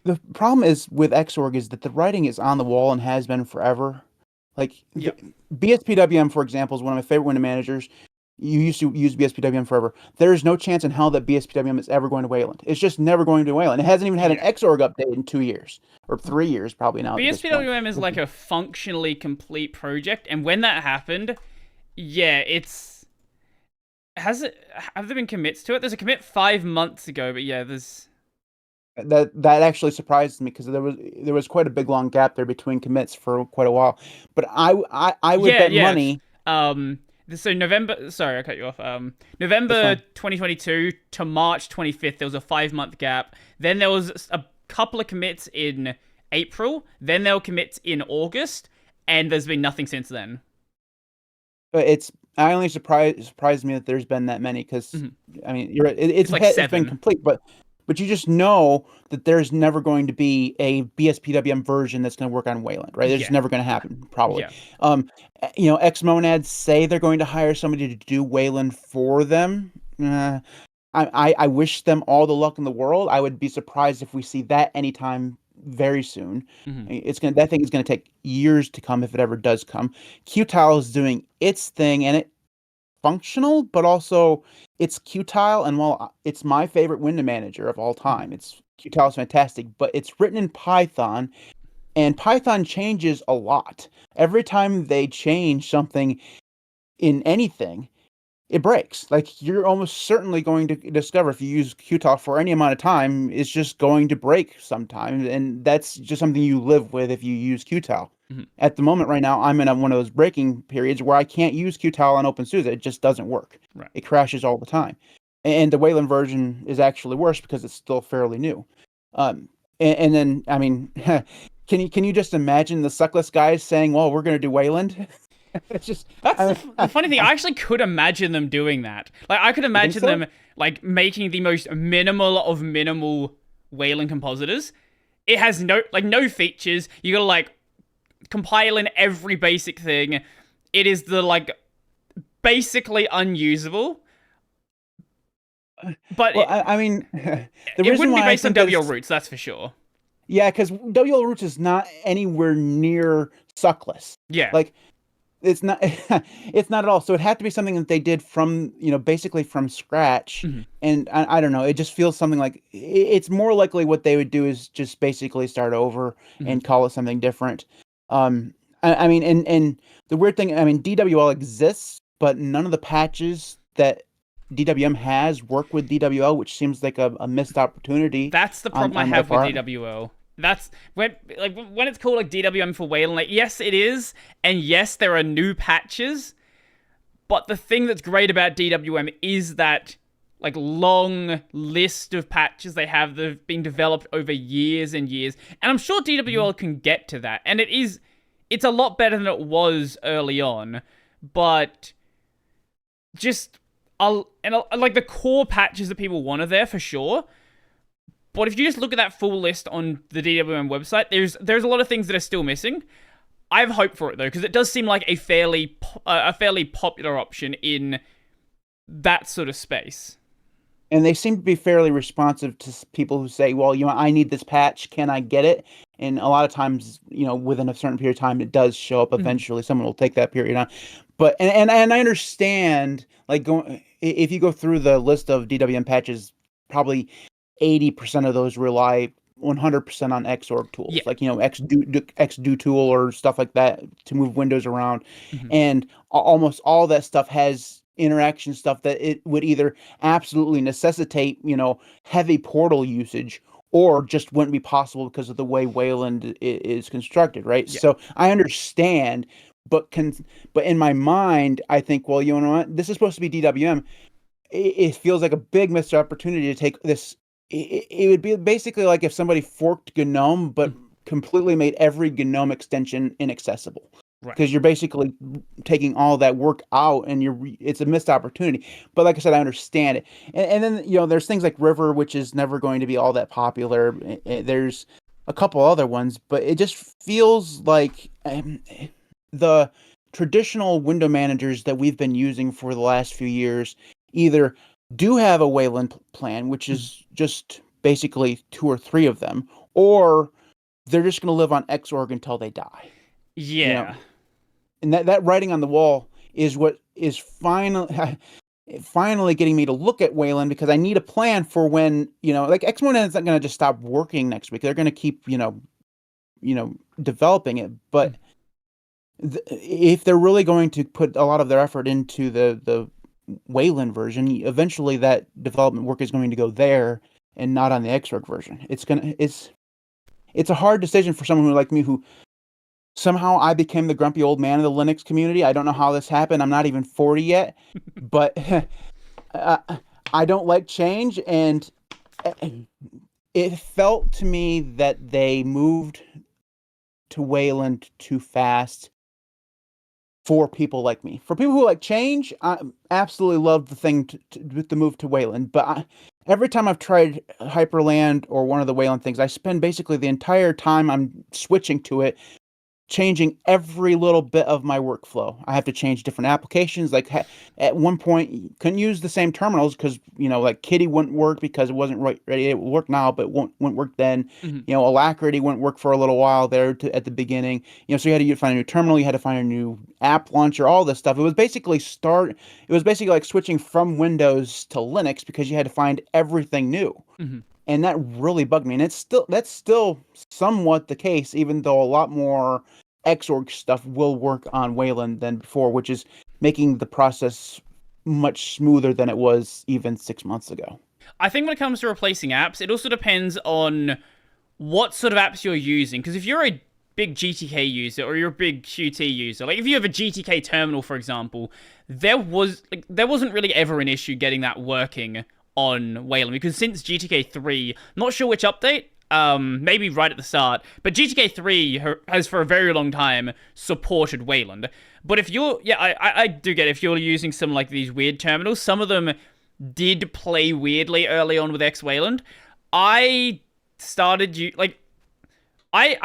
The problem is with Xorg is that the writing is on the wall and has been forever. Like Yep. BSPWM, for example, is one of my favorite window managers. You used to use BSPWM forever. There is no chance in hell that BSPWM is ever going to Wayland. It's just never going to Wayland. It hasn't even had an Yeah. Xorg update in 2 years or 3 years, probably now at this point. BSPWM is like a functionally complete project, and when that happened, yeah, it's has it have there been commits to it? There's a commit 5 months ago, but yeah, there's That actually surprised me because there was quite a big long gap there between commits for quite a while. But I would yeah, bet yeah. money. Um, so November. Sorry, I cut you off. That's November fine. 2022 to March 25th, there was a 5 month gap. Then there was a couple of commits in April. Then there were commits in August, and there's been nothing since then. But it's I only surprised me that there's been that many because Mhm. I mean It's like it's been seven. complete, but you just know that there's never going to be a BSPWM version that's going to work on Wayland, right? It's just Yeah, never going to happen, probably. yeah. Um, Xmonads say they're going to hire somebody to do Wayland for them. I wish them all the luck in the world. I would be surprised if we see that anytime very soon. Mhm. That thing is gonna take years to come if it ever does come. Qtile is doing its thing and it functional, but also it's Qtile, and while it's my favorite window manager of all Mhm. time, Qtile is fantastic, but it's written in Python, and Python changes a lot. Every time they change something in anything, it breaks. Like you're almost certainly going to discover if you use Qtile for any amount of time, it's just going to break sometime, and that's just something you live with if you use Qtile. Mhm. At the moment, right now, I'm in one of those breaking periods where I can't use Qtile on OpenSUSE. It just doesn't work. Right. It crashes all the time, and the Wayland version is actually worse because it's still fairly new. And then I mean, can you just imagine the suckless guys saying, "Well, we're going to do Wayland"? It's just That's I, the funny thing. I actually could imagine them doing that. Like, I could you think imagine so? them like making the most minimal of minimal Wayland compositors. It has no features. You gotta like compile in every basic thing. It is the like basically unusable, but Well, I mean, the it reason wouldn't be why I based on think that WL it's roots. That's for sure. yeah, because WL Roots is not anywhere near suckless. Yeah. Like it's not, it's not at all. So it had to be something that they did from basically from scratch. Mhm. And I don't know. It just feels something like it's more likely what they would do is just basically start over Mhm. and call it something different. I mean, and the weird thing, I mean, DWL exists, but none of the patches that DWM has work with DWL, which seems like a missed opportunity That's the problem I on their have with part. DWL. That's when it's called like DWM for Wayland. Like, yes, it is, and yes, there are new patches. But the thing that's great about DWM is that like long list of patches they have that have been developed over years and years. And I'm sure Mhm. DWL can get to that. And it's a lot better than it was early on. But just like the core patches that people want are there for sure. But if you just look at that full list on the DWM website, there's a lot of things that are still missing. I have hope for it though, because it does seem like a fairly popular option in that sort of space. And they seem to be fairly responsive to people who say, "Well, I need this patch. Can I get it?" And a lot of times, within a certain period of time, it does show up Mhm. eventually. Someone will take that period on. But and I understand, like if you go through the list of DWM patches, probably 80% of those rely 100% on Xorg tools, Yeah. like Xdo tool or stuff like that to move windows around, Mhm. and almost all that stuff has interaction stuff that it would either absolutely necessitate heavy portal usage or just wouldn't be possible because of the way Wayland is constructed, right? Yeah. So I understand, but in my mind, I think, well, you know what? This is supposed to be DWM. It feels like a big missed opportunity to take this. It would be basically like if somebody forked GNOME, but Mhm. completely made every GNOME extension inaccessible. Right. Because you're basically taking all that work out, and it's a missed opportunity. But like I said, I understand it. And then there's things like River, which is never going to be all that popular. There's a couple other ones, but it just feels like the traditional window managers that we've been using for the last few years either do have a Wayland plan, which Mhm. is just basically two or three of them, or they're just going to live on Xorg until they die. Yeah. And that writing on the wall is what is finally getting me to look at Wayland, because I need a plan for when, like X-Monad is not going to just stop working next week. They're going to keep, developing it. But if they're really going to put a lot of their effort into the Wayland version, eventually that development work is going to go there and not on the Xorg version. It's a hard decision for someone like me, who somehow I became the grumpy old man of the Linux community. I don't know how this happened. I'm not even 40 yet, but I don't like change, and it felt to me that they moved to Wayland too fast for people like me. For people who like change, I absolutely love the thing to move to Wayland. But every time I've tried Hyperland or one of the Wayland things, I spend basically the entire time I'm switching to it, changing every little bit of my workflow. I have to change different applications. Like at one point, you couldn't use the same terminals because, like Kitty wouldn't work because it wasn't ready. It will work now, but wouldn't work then. Mm-hmm. Alacrity wouldn't work for a little while there at the beginning. So you had to find a new terminal. You had to find a new app launcher, all this stuff. It was basically like switching from Windows to Linux, because you had to find everything new. Mm-hmm. And that really bugged me. And that's still somewhat the case, even though a lot more Xorg stuff will work on Wayland than before, which is making the process much smoother than it was even 6 months ago. I think when it comes to replacing apps, it also depends on what sort of apps you're using. Because if you're a big GTK user or you're a big Qt user, like if you have a GTK terminal, for example, there wasn't really ever an issue getting that working on Wayland, because since GTK 3, not sure which update, maybe right at the start, but GTK 3 has for a very long time supported Wayland. But if you're, I do get it, if you're using some like these weird terminals, some of them did play weirdly early on with Wayland. I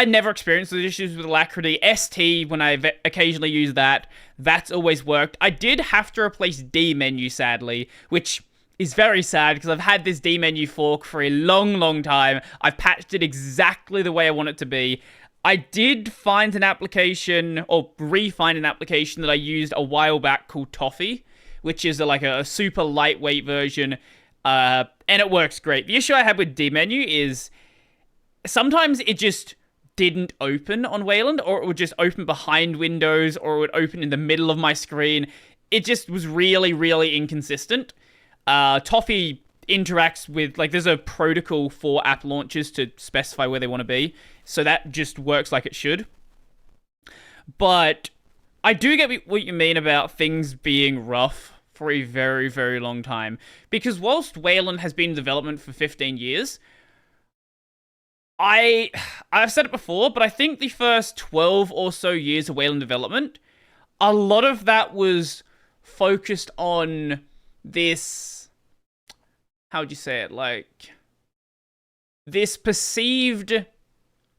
never experienced those issues with Alacrity. ST, when I've occasionally used that, that's always worked. I did have to replace D menu, sadly, which is very sad, because I've had this D menu fork for a long, long time. I've patched it exactly the way I want it to be. I did find an application, or re-find an application that I used a while back called Toffee, which is like a super lightweight version, and it works great. The issue I had with D menu is sometimes it just didn't open on Wayland, or it would just open behind Windows, or it would open in the middle of my screen. It just was really, really inconsistent. Toffee interacts with, like, there's a protocol for app launchers to specify where they want to be, so that just works like it should. But I do get what you mean about things being rough for a very, very long time, because whilst Wayland has been in development for 15 years, I've said it before, but I think the first 12 or so years of Wayland development, a lot of that was focused on this, how would you say it, like, this perceived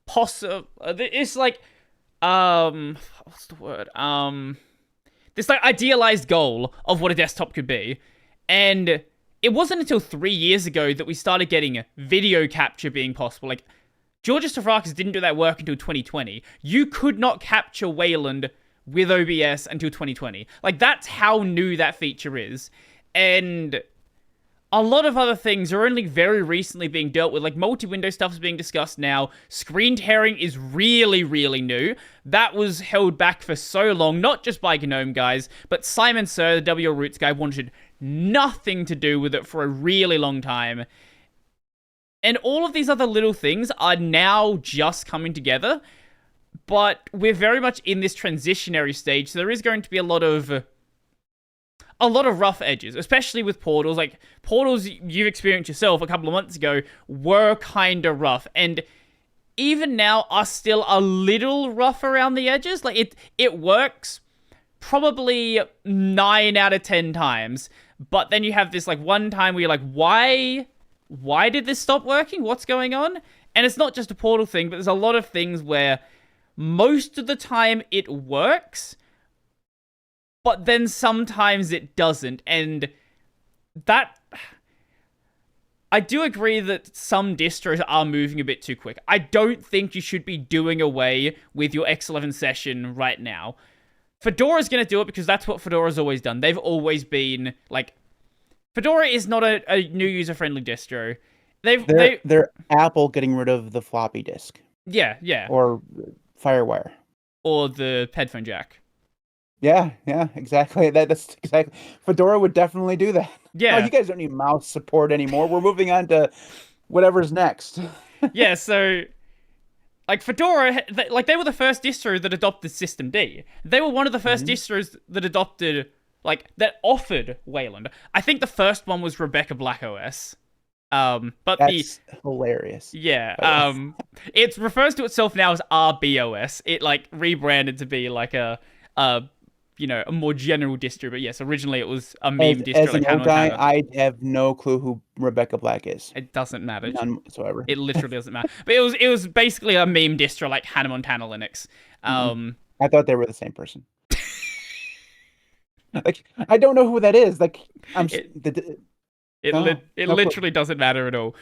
it's like, what's the word, this, like, idealized goal of what a desktop could be, and it wasn't until 3 years ago that we started getting video capture being possible. Like, Georgia Stavrakis didn't do that work until 2020. You could not capture Wayland with OBS until 2020. Like, that's how new that feature is. And a lot of other things are only very recently being dealt with. Like, multi-window stuff is being discussed now. Screen tearing is really, really new. That was held back for so long, not just by GNOME guys, but Simon Sir, the WL Roots guy, wanted nothing to do with it for a really long time. And all of these other little things are now just coming together, but we're very much in this transitionary stage, so there is going to be a lot of rough edges, especially with portals. Like, portals you've experienced yourself a couple of months ago were kind of rough, and even now are still a little rough around the edges. Like, it works probably 9 out of 10 times, but then you have this, like, one time where you're like, why did this stop working? What's going on? And it's not just a portal thing, but there's a lot of things where most of the time it works, but then sometimes it doesn't. And that I do agree that some distros are moving a bit too quick. I don't think you should be doing away with your X11 session right now. Fedora's going to do it because that's what Fedora's always done. They've always been, like... Fedora is not a new user-friendly distro. They're Apple getting rid of the floppy disk. Yeah. Or FireWire. Or the headphone jack. Yeah, exactly. That's exactly. Fedora would definitely do that. Yeah. Oh, you guys don't need mouse support anymore. We're moving on to whatever's next. Yeah, so like Fedora, they were the first distro that adopted System D. They were one of the first distros that adopted, like, that offered Wayland. I think the first one was Rebecca Black OS. But That's hilarious. Yeah. It refers to itself now as RBOS. It like rebranded to be like a more general distro. But yes, originally it was a meme distro. As an old guy, I have no clue who Rebecca Black is. It doesn't matter. None whatsoever. It literally doesn't matter. But it was basically a meme distro like Hannah Montana Linux. I thought they were the same person. Like, I don't know who that is. Like, it literally doesn't matter at all.